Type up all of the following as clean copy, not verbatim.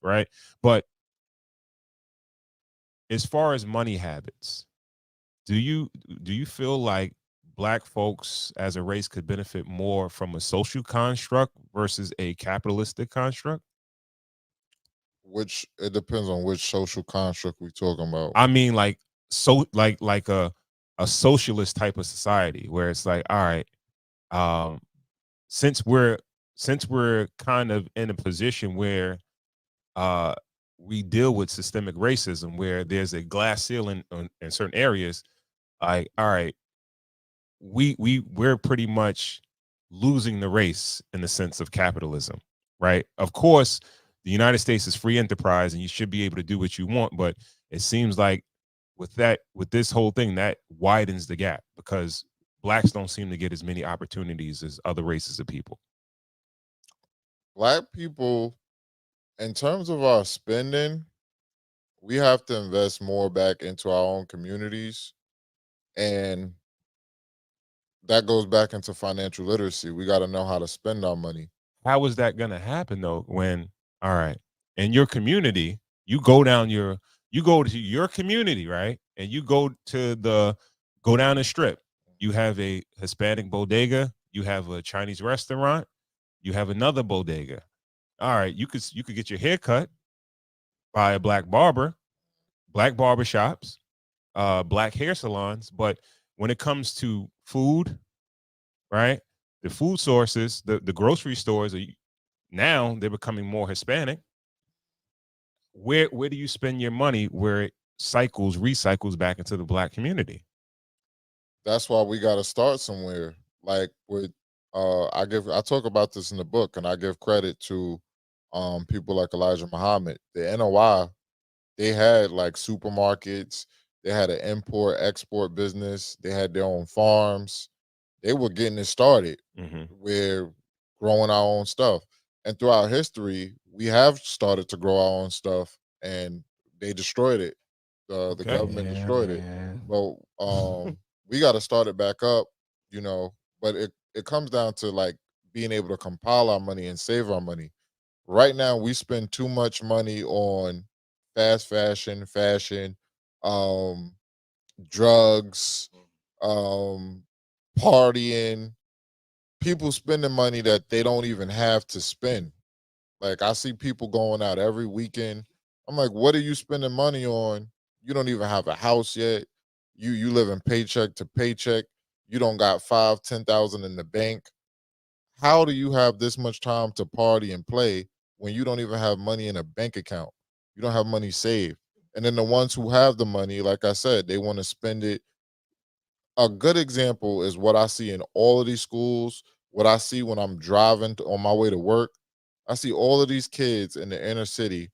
right? But as far as money habits, do you do you feel like black folks as a race could benefit more from a social construct versus a capitalistic construct? Which it depends on which social construct we're talking about. I mean, like like a socialist type of society where it's like, all right, um, since we're kind of in a position where uh we deal with systemic racism, where there's a glass ceiling in certain areas, like, all right, we're pretty much losing the race in the sense of capitalism, right? Of course, the United States is free enterprise and you should be able to do what you want, but it seems like with this whole thing that widens the gap because blacks don't seem to get as many opportunities as other races of people. Black people, in terms of our spending, we have to invest more back into our own communities. And that goes back into financial literacy. We got to know how to spend our money. How is that going to happen though when, all right, in your community, you go to your community, right? And you go down the strip. You have a Hispanic bodega, you have a Chinese restaurant, you have another bodega. All right, you could get your hair cut by a black barber shops, black hair salons, but when it comes to food, right? The food sources, the grocery stores are now they're becoming more Hispanic. Where do you spend your money where it recycles back into the black community? That's why we got to start somewhere. Like with, I talk about this in the book, and I give credit to people like Elijah Muhammad. The NOI, they had like supermarkets, they had an import export business, they had their own farms. They were getting it started. Mm-hmm. We're growing our own stuff. And throughout history, we have started to grow our own stuff, and they destroyed it. The Okay. government Yeah, destroyed it. man. But we got to start it back up, you know. But it comes down to like being able to compile our money and save our money. Right now, we spend too much money on fast fashion, um, drugs, um, partying, people spending money that they don't even have to spend. Like I see people going out every weekend. I'm like, what are you spending money on? You don't even have a house yet. You live in paycheck to paycheck. You don't got 5, 10,000 in the bank. How do you have this much time to party and play when you don't even have money in a bank account? You don't have money saved. And then the ones who have the money, like I said, they want to spend it. A good example is what I see in all of these schools, what I see when I'm driving on my way to work. I see all of these kids in the inner city.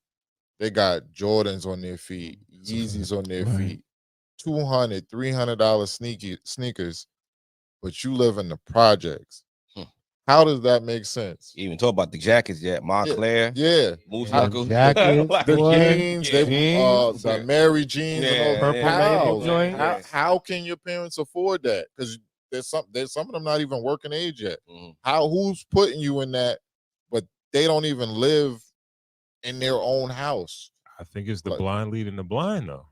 They got Jordans on their feet, Yeezys on their Right. feet, $200, $300 sneakers, but you live in the projects. Hmm. How does that make sense? You even talk about the jackets yet. Yeah, Montclair, yeah. Moose The Knuckles. jackets, Like, The boy. jeans, yeah. the Jeans. Mary jeans, and all. Yeah, Purple yeah, label How? yeah, joint. How? yeah. How can your parents afford that? Because there's some of them not even working age yet. Mhm. How? Who's putting you in that? But they don't even live in their own house. I think it's the Like blind leading the blind though.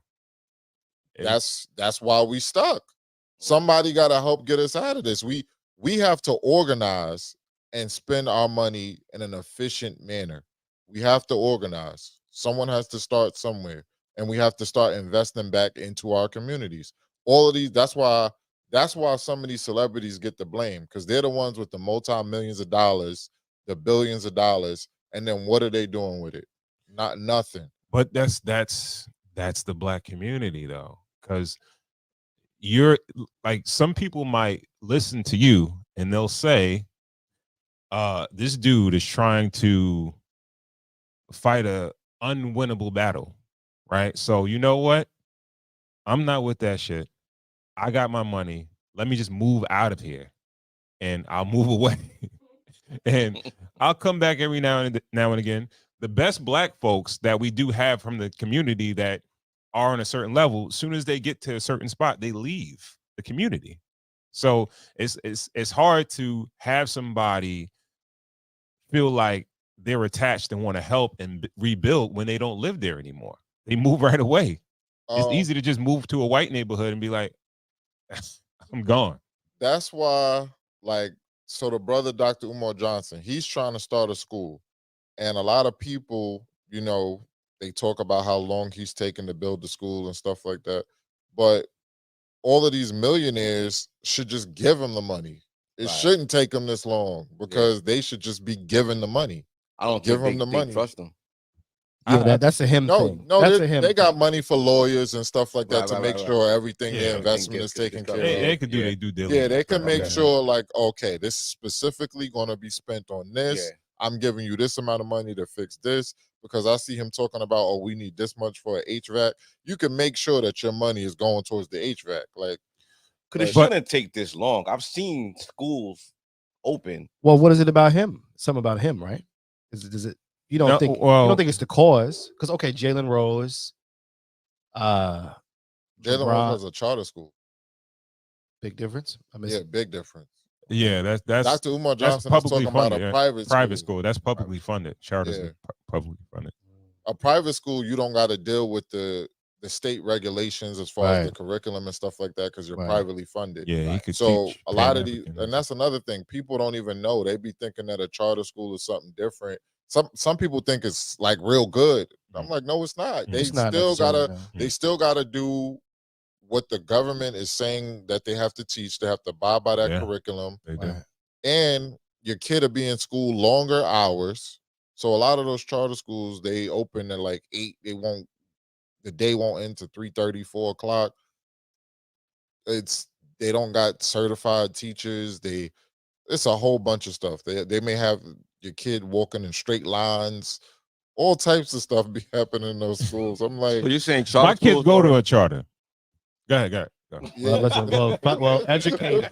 that's why we stuck. Somebody got to help get us out of this. We have to organize and spend our money in an efficient manner. We have to organize. Someone has to start somewhere, and we have to start investing back into our communities. All of these. That's why some of these celebrities get the blame because they're the ones with the multi-millions of dollars, the billions of dollars, and then what are they doing with it? Not nothing. But that's the black community though, because you're like some people might listen to you and they'll say, this dude is trying to fight a unwinnable battle, right? So you know what? I'm not with that shit. I got my money. Let me just move out of here and I'll move away. And I'll come back every now and again. The best black folks that we do have from the community that are on a certain level, as soon as they get to a certain spot, they leave the community. So it's hard to have somebody feel like they're attached and want to help and rebuild when they don't live there anymore. They move right away. It's easy to just move to a white neighborhood and be like, I'm gone. That's why, like, so the brother, Dr. Umar Johnson, he's trying to start a school. And a lot of people, you know, they talk about how long he's taken to build the school and stuff like that. But all of these millionaires should just give him the money. It shouldn't take them this long because they should just be given the money. I don't give think them the they money. Trust them. Yeah, that's a him thing. No, that's they, a him. they got money for lawyers and stuff like that Right, to right, make right, sure everything, Yeah, their everything investment is taken care of. They could do their due diligence. Yeah, they can make Okay. sure, like, okay, this is specifically going to be spent on this. Yeah. I'm giving you this amount of money to fix this because I see him talking about, oh, we need this much for an HVAC. You can make sure that your money is going towards the HVAC. Like, Because it But- shouldn't take this long. I've seen schools open. Well, what is it about him? Something about him, right? Is it? You don't No, think? well- you don't think it's the cause? Because okay, Jalen Rose, Jalen LeBron- Rose has a charter school. big difference. I mean, Yeah, big difference. Yeah, that's Dr. Umar that's Johnson is publicly talking about funded, a yeah. private school. That's publicly funded. Charters Yeah. is publicly funded. A private school, you don't got to deal with the state regulations as far as the Right. curriculum and stuff like that because you're Right. privately funded. Yeah, he could So teach a lot of these, Pan-African and that's another thing. People don't even know. They be thinking that a charter school is something different. Some people think it's like real good. I'm like, no, it's not. They it's not still necessarily, gotta no. they still gotta do what the government is saying that they have to teach. They have to abide by that Yeah. curriculum. They do. Right. And your kid will be in school longer hours. So a lot of those charter schools, they open at like 8. The day won't end to 3:30, 4 o'clock. They don't got certified teachers. It's a whole bunch of stuff. They may have your kid walking in straight lines. All types of stuff be happening in those schools. I'm like, So you're saying charter My kids schools go are- to a charter. Go ahead. Well, listen, well, educate.